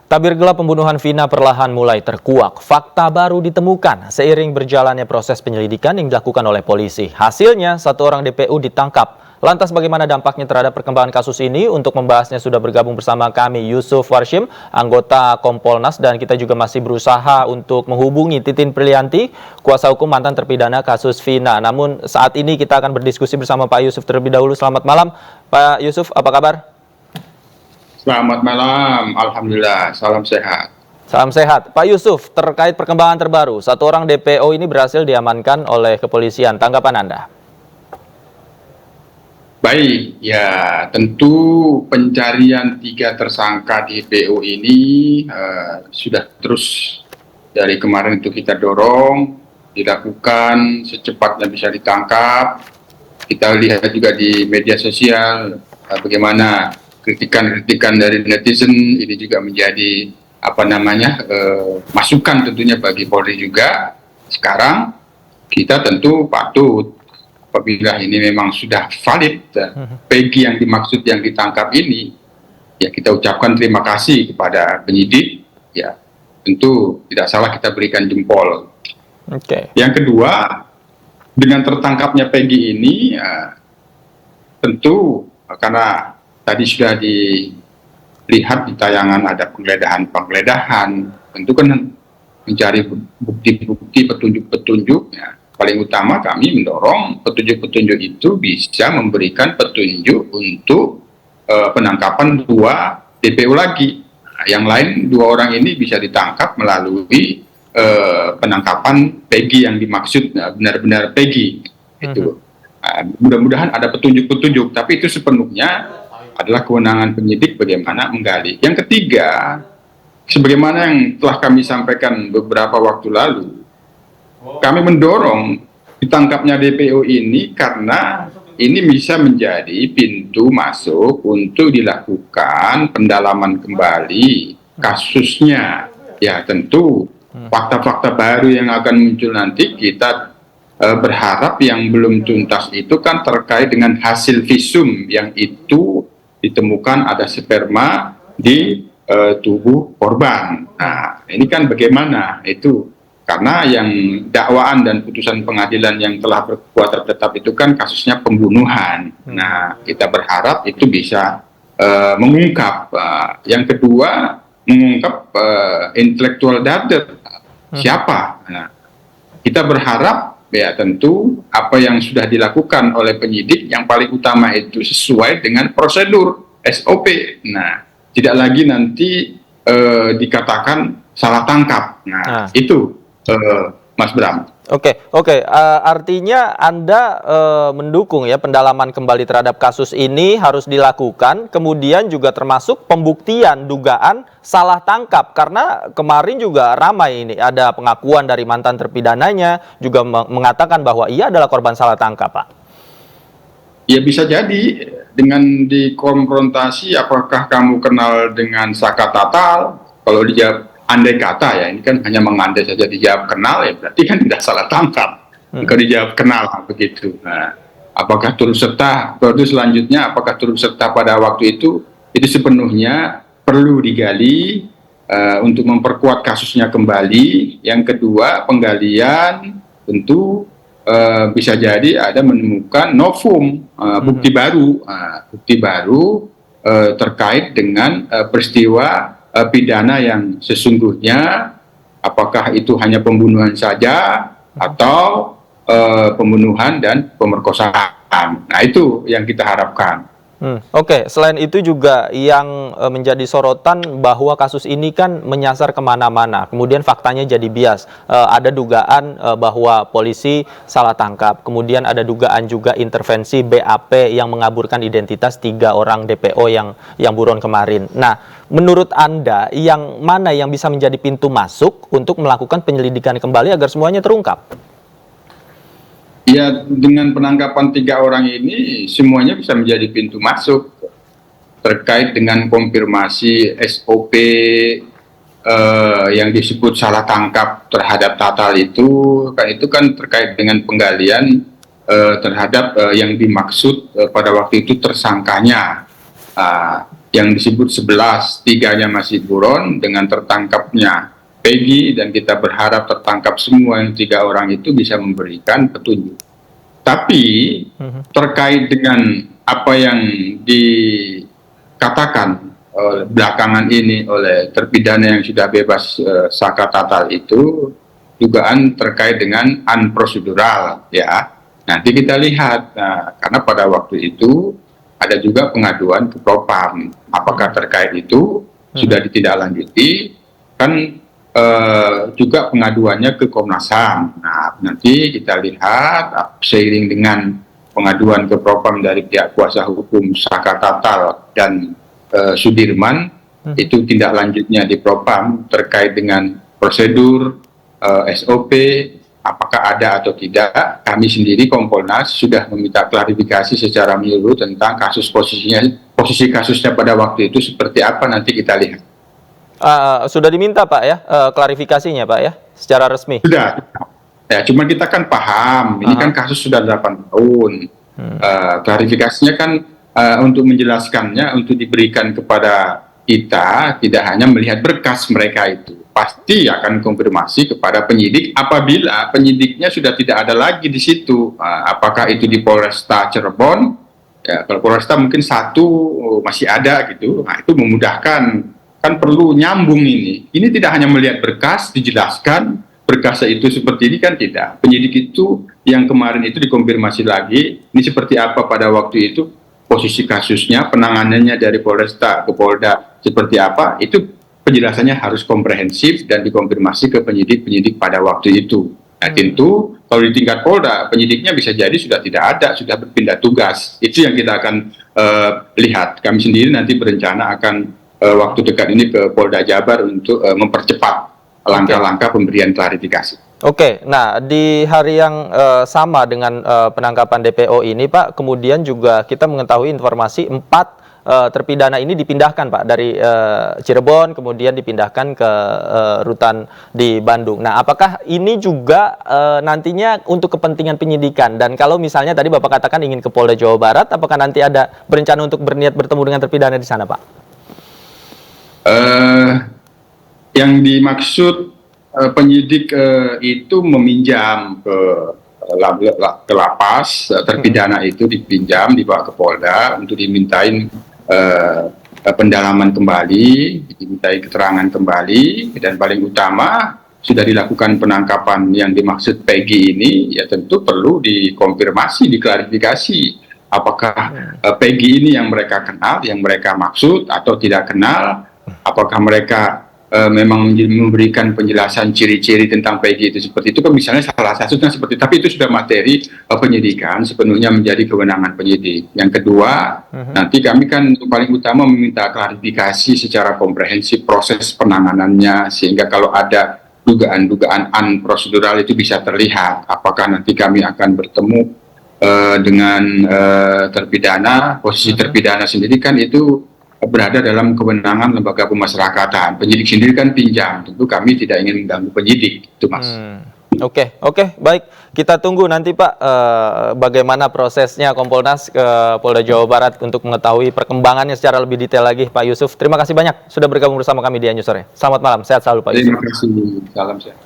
Tabir gelap pembunuhan Vina perlahan mulai terkuak. Fakta baru ditemukan seiring berjalannya proses penyelidikan yang dilakukan oleh polisi. Hasilnya, satu orang DPO ditangkap. Lantas bagaimana dampaknya terhadap perkembangan kasus ini? Untuk membahasnya sudah bergabung bersama kami Yusuf Warshim, anggota Kompolnas, dan kita juga masih berusaha untuk menghubungi Titin Prilianti, kuasa hukum mantan terpidana kasus Vina. Namun saat ini kita akan berdiskusi bersama Pak Yusuf terlebih dahulu. Selamat malam, Pak Yusuf, apa kabar? Selamat malam, Alhamdulillah, salam sehat. Salam sehat. Pak Yusuf, terkait perkembangan terbaru, satu orang DPO ini berhasil diamankan oleh kepolisian. Tanggapan Anda? Baik, ya tentu pencarian 3 tersangka DPO ini sudah terus dari kemarin itu kita dorong, dilakukan secepatnya bisa ditangkap. Kita lihat juga di media sosial bagaimana kritikan-kritikan dari netizen ini juga menjadi masukan tentunya bagi Polri juga. Sekarang kita tentu patut apabila ini memang sudah valid Peggy yang dimaksud yang ditangkap ini, ya kita ucapkan terima kasih kepada penyidik, ya tentu tidak salah kita berikan jempol. Yang kedua, dengan tertangkapnya Peggy ini tentu karena tadi sudah dilihat di tayangan ada penggeledahan, tentu kan mencari bukti-bukti, petunjuk-petunjuk. Ya. Paling utama kami mendorong petunjuk-petunjuk itu bisa memberikan petunjuk untuk penangkapan 2 DPO lagi. Nah, yang lain 2 orang ini bisa ditangkap melalui penangkapan Peggy yang dimaksud benar-benar Peggy. Itu mudah-mudahan ada petunjuk-petunjuk, tapi itu sepenuhnya adalah kewenangan penyidik bagaimana menggali. Yang ketiga, sebagaimana yang telah kami sampaikan beberapa waktu lalu, kami mendorong ditangkapnya DPO ini karena ini bisa menjadi pintu masuk untuk dilakukan pendalaman kembali kasusnya. Ya tentu fakta-fakta baru yang akan muncul nanti kita berharap yang belum tuntas itu kan terkait dengan hasil visum yang itu ditemukan ada sperma di tubuh korban. Nah, ini kan bagaimana itu? Karena yang dakwaan dan putusan pengadilan yang telah berkuat tetap itu kan kasusnya pembunuhan. Nah, kita berharap itu bisa mengungkap. Yang kedua, mengungkap intellectual data. Siapa? Nah, kita berharap ya tentu apa yang sudah dilakukan oleh penyidik yang paling utama itu sesuai dengan prosedur SOP. Nah, tidak lagi nanti dikatakan salah tangkap. Nah, itu Mas Bram. Oke. Artinya Anda mendukung ya pendalaman kembali terhadap kasus ini harus dilakukan, kemudian juga termasuk pembuktian dugaan salah tangkap, karena kemarin juga ramai ini ada pengakuan dari mantan terpidananya juga mengatakan bahwa ia adalah korban salah tangkap, Pak. Ya bisa jadi dengan dikonfrontasi apakah kamu kenal dengan Saka Tatal, kalau dijawab andai kata ya, ini kan hanya mengandai saja, dijawab kenal ya berarti kan tidak salah tangkap. Jika dijawab kenal begitu. Nah, apakah turut serta, terus selanjutnya apakah turut serta pada waktu itu sepenuhnya perlu digali untuk memperkuat kasusnya kembali. Yang kedua, penggalian tentu bisa jadi ada menemukan novum, bukti baru terkait dengan peristiwa pidana yang sesungguhnya, apakah itu hanya pembunuhan saja atau pembunuhan dan pemerkosaan. Nah, itu yang kita harapkan. Oke, selain itu juga yang menjadi sorotan bahwa kasus ini kan menyasar kemana-mana, kemudian faktanya jadi bias. Ada dugaan bahwa polisi salah tangkap, kemudian ada dugaan juga intervensi BAP yang mengaburkan identitas 3 orang DPO yang buron kemarin. Nah, menurut Anda, yang mana yang bisa menjadi pintu masuk untuk melakukan penyelidikan kembali agar semuanya terungkap? Ya, dengan penangkapan 3 orang ini semuanya bisa menjadi pintu masuk terkait dengan konfirmasi SOP yang disebut salah tangkap terhadap Tatal itu kan terkait dengan penggalian terhadap yang dimaksud pada waktu itu tersangkanya. yang disebut 11, 3-nya masih buron dengan tertangkapnya Peggy, dan kita berharap tertangkap semua yang 3 orang itu bisa memberikan petunjuk. Tapi terkait dengan apa yang dikatakan belakangan ini oleh terpidana yang sudah bebas saka tatal itu, dugaan terkait dengan unprosedural, ya. Nanti kita lihat, karena pada waktu itu ada juga pengaduan ke Propam. Apakah terkait itu sudah ditindaklanjuti? Kan juga pengaduannya ke Komnas HAM. Nah, nanti kita lihat seiring dengan pengaduan ke Propam dari pihak kuasa hukum Saka Tatal dan Sudirman, itu tindak lanjutnya di Propam terkait dengan prosedur, SOP, apakah ada atau tidak. Kami sendiri Kompolnas sudah meminta klarifikasi secara menyeluruh tentang posisi kasusnya pada waktu itu seperti apa, nanti kita lihat. Sudah diminta Pak ya klarifikasinya Pak ya secara resmi? Sudah. Ya, cuma kita kan paham, ini kan kasus sudah 8 tahun. Klarifikasinya kan untuk menjelaskannya, untuk diberikan kepada kita, tidak hanya melihat berkas mereka itu. Pasti akan konfirmasi kepada penyidik apabila penyidiknya sudah tidak ada lagi di situ. Apakah itu di Polresta Cirebon? Ya, kalau Polresta mungkin 1 masih ada gitu. Nah, itu memudahkan. Kan perlu nyambung ini. Ini tidak hanya melihat berkas, dijelaskan berkasnya itu seperti ini, kan tidak. Penyidik itu yang kemarin itu dikonfirmasi lagi, ini seperti apa pada waktu itu, posisi kasusnya, penanganannya dari Polresta ke Polda seperti apa, itu penjelasannya harus komprehensif dan dikonfirmasi ke penyidik-penyidik pada waktu itu. Nah, tentu kalau di tingkat Polda, penyidiknya bisa jadi sudah tidak ada, sudah berpindah tugas. Itu yang kita akan lihat. Kami sendiri nanti berencana akan waktu dekat ini ke Polda Jabar untuk mempercepat langkah-langkah pemberian klarifikasi. Oke, nah di hari yang sama dengan penangkapan DPO ini Pak, kemudian juga kita mengetahui informasi 4 terpidana ini dipindahkan Pak dari Cirebon, kemudian dipindahkan ke rutan di Bandung. Nah, apakah ini juga nantinya untuk kepentingan penyidikan? Dan kalau misalnya tadi Bapak katakan ingin ke Polda Jawa Barat, apakah nanti ada berencana untuk berniat bertemu dengan terpidana di sana Pak? Yang dimaksud penyidik itu meminjam ke lapas, terpidana itu dipinjam, dibawa ke Polda untuk dimintain pendalaman kembali, dimintai keterangan kembali, dan paling utama sudah dilakukan penangkapan yang dimaksud Peggy ini, ya tentu perlu dikonfirmasi, diklarifikasi. Apakah Peggy ini yang mereka kenal, yang mereka maksud atau tidak kenal? Apakah mereka memang memberikan penjelasan ciri-ciri tentang Peggy itu seperti itu, kan misalnya salah satunya seperti itu, tapi itu sudah materi penyidikan, sepenuhnya menjadi kewenangan penyidik. Yang kedua, nanti kami kan paling utama meminta klarifikasi secara komprehensif proses penanganannya, sehingga kalau ada dugaan-dugaan unprosedural itu bisa terlihat. Apakah nanti kami akan bertemu dengan terpidana, posisi terpidana sendiri kan itu berada dalam kewenangan lembaga pemasyarakatan. Penyidik sendiri kan pinjam, tentu kami tidak ingin mengganggu penyidik, itu Mas. Oke, baik. Kita tunggu nanti Pak bagaimana prosesnya Kompolnas ke Polda Jawa Barat untuk mengetahui perkembangannya secara lebih detail lagi Pak Yusuf. Terima kasih banyak sudah bergabung bersama kami di News Sore. Selamat malam, sehat selalu Pak Yusuf. Terima kasih, salam sehat.